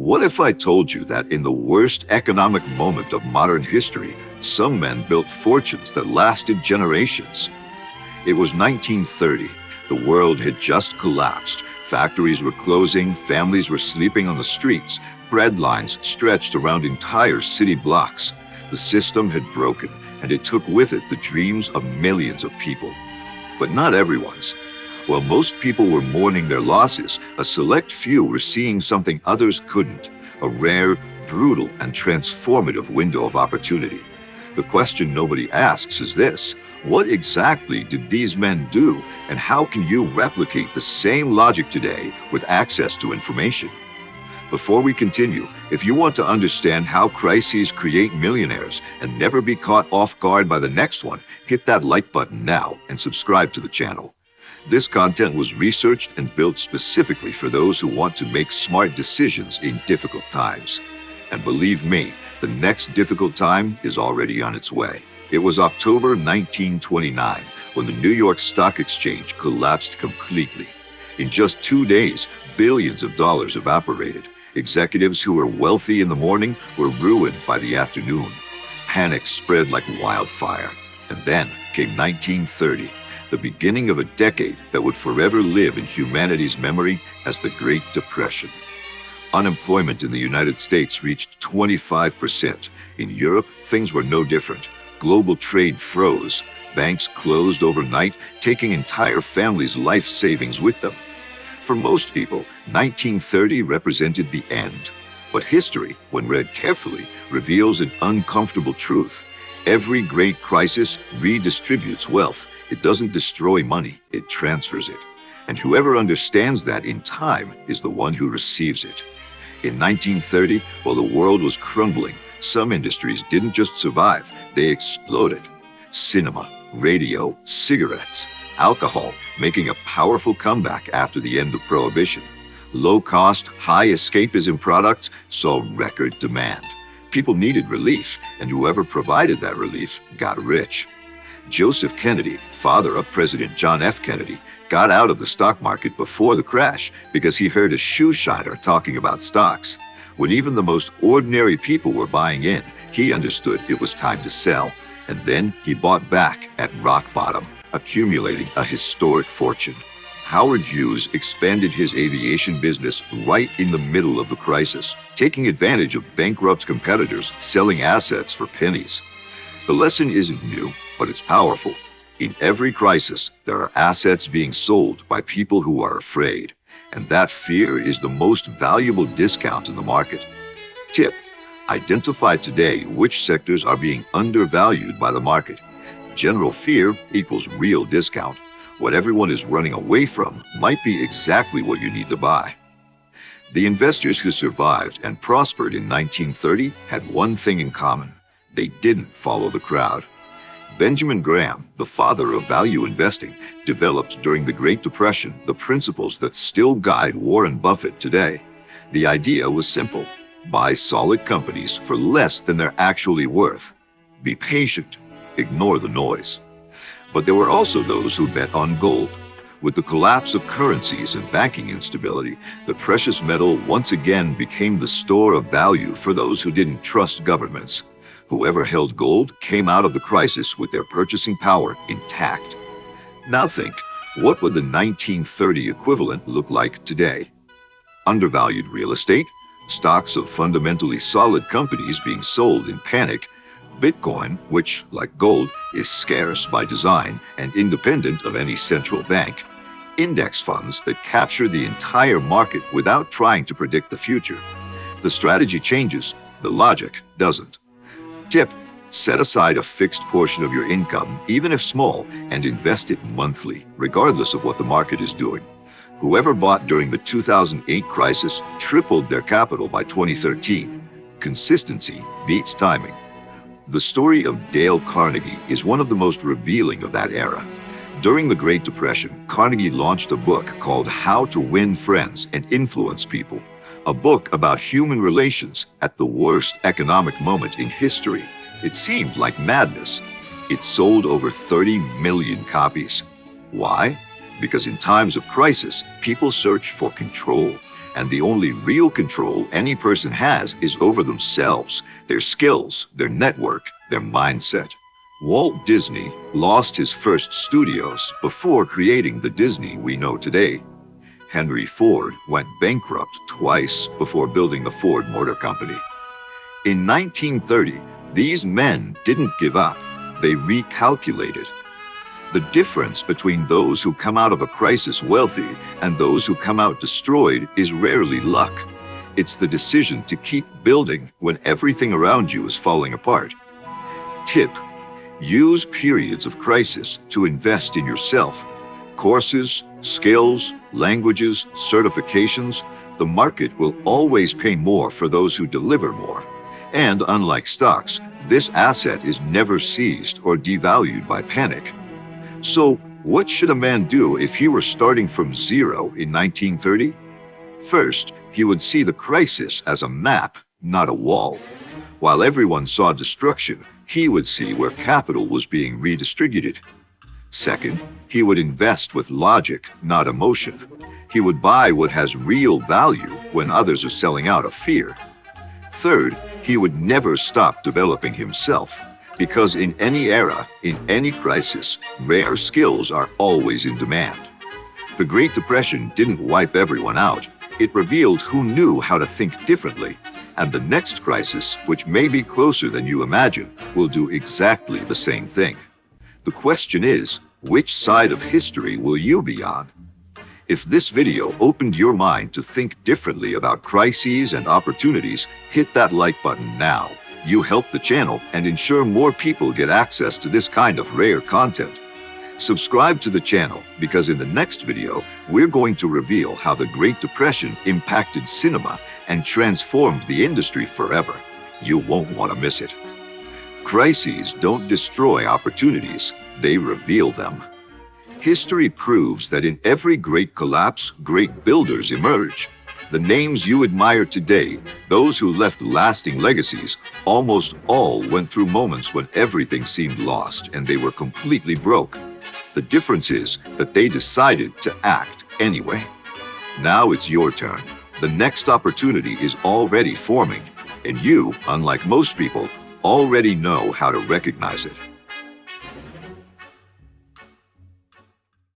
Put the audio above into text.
What if I told you that in the worst economic moment of modern history, some men built fortunes that lasted generations? It was 1930. The world had just collapsed. Factories were closing, families were sleeping on the streets, bread lines stretched around entire city blocks. The system had broken, and it took with it the dreams of millions of people. But not everyone's. While most people were mourning their losses, a select few were seeing something others couldn't, a rare, brutal, and transformative window of opportunity. The question nobody asks is this: what exactly did these men do, and how can you replicate the same logic today with access to information? Before we continue, if you want to understand how crises create millionaires and never be caught off guard by the next one, hit that like button now and subscribe to the channel. This content was researched and built specifically for those who want to make smart decisions in difficult times. And believe me, the next difficult time is already on its way. It was October 1929 when the New York Stock Exchange collapsed completely. In just 2 days, billions of dollars evaporated. Executives who were wealthy in the morning were ruined by the afternoon. Panic spread like wildfire. And then came 1930. The beginning of a decade that would forever live in humanity's memory as the Great Depression. Unemployment in the United States reached 25%. In Europe, things were no different. Global trade froze. Banks closed overnight, taking entire families' life savings with them. For most people, 1930 represented the end. But history, when read carefully, reveals an uncomfortable truth. Every great crisis redistributes wealth. It doesn't destroy money, it transfers it. And whoever understands that in time is the one who receives it. In 1930, while the world was crumbling, some industries didn't just survive, they exploded. Cinema, radio, cigarettes, alcohol making a powerful comeback after the end of Prohibition. Low-cost, high-escapism products saw record demand. People needed relief, and whoever provided that relief got rich. Joseph Kennedy, father of President John F. Kennedy, got out of the stock market before the crash because he heard a shoe shiner talking about stocks. When even the most ordinary people were buying in, he understood it was time to sell. And then he bought back at rock bottom, accumulating a historic fortune. Howard Hughes expanded his aviation business right in the middle of the crisis, taking advantage of bankrupt competitors selling assets for pennies. The lesson isn't new, but it's powerful. In every crisis, there are assets being sold by people who are afraid, and that fear is the most valuable discount in the market. Tip: identify today which sectors are being undervalued by the market. General fear equals real discount. What everyone is running away from might be exactly what you need to buy. The investors who survived and prospered in 1930 had one thing in common: they didn't follow the crowd. Benjamin Graham, the father of value investing, developed during the Great Depression the principles that still guide Warren Buffett today. The idea was simple: buy solid companies for less than they're actually worth. Be patient. Ignore the noise. But there were also those who bet on gold. With the collapse of currencies and banking instability, the precious metal once again became the store of value for those who didn't trust governments. Whoever held gold came out of the crisis with their purchasing power intact. Now think, what would the 1930 equivalent look like today? Undervalued real estate, stocks of fundamentally solid companies being sold in panic, Bitcoin, which, like gold, is scarce by design and independent of any central bank, index funds that capture the entire market without trying to predict the future. The strategy changes, the logic doesn't. Tip: set aside a fixed portion of your income, even if small, and invest it monthly, regardless of what the market is doing. Whoever bought during the 2008 crisis tripled their capital by 2013. Consistency beats timing. The story of Dale Carnegie is one of the most revealing of that era. During the Great Depression, Carnegie launched a book called How to Win Friends and Influence People, a book about human relations at the worst economic moment in history. It seemed like madness. It sold over 30 million copies. Why? Because in times of crisis, people search for control, and the only real control any person has is over themselves, their skills, their network, their mindset. Walt Disney lost his first studios before creating the Disney we know today. Henry Ford went bankrupt twice before building the Ford Motor Company. In 1930, these men didn't give up, they recalculated. The difference between those who come out of a crisis wealthy and those who come out destroyed is rarely luck. It's the decision to keep building when everything around you is falling apart. Tip: use periods of crisis to invest in yourself. Courses, skills, languages, certifications, the market will always pay more for those who deliver more. And unlike stocks, this asset is never seized or devalued by panic. So, what should a man do if he were starting from zero in 1930? First, he would see the crisis as a map, not a wall. While everyone saw destruction, he would see where capital was being redistributed. Second, he would invest with logic, not emotion. He would buy what has real value when others are selling out of fear. Third, he would never stop developing himself, because in any era, in any crisis, rare skills are always in demand. The Great Depression didn't wipe everyone out. It revealed who knew how to think differently. And the next crisis, which may be closer than you imagine, will do exactly the same thing. The question is, which side of history will you be on? If this video opened your mind to think differently about crises and opportunities, hit that like button now. You help the channel and ensure more people get access to this kind of rare content. Subscribe to the channel because in the next video, we're going to reveal how the Great Depression impacted cinema and transformed the industry forever. You won't want to miss it. Crises don't destroy opportunities, they reveal them. History proves that in every great collapse, great builders emerge. The names you admire today, those who left lasting legacies, almost all went through moments when everything seemed lost and they were completely broke. The difference is that they decided to act anyway. Now it's your turn. The next opportunity is already forming, and you, unlike most people, already know how to recognize it.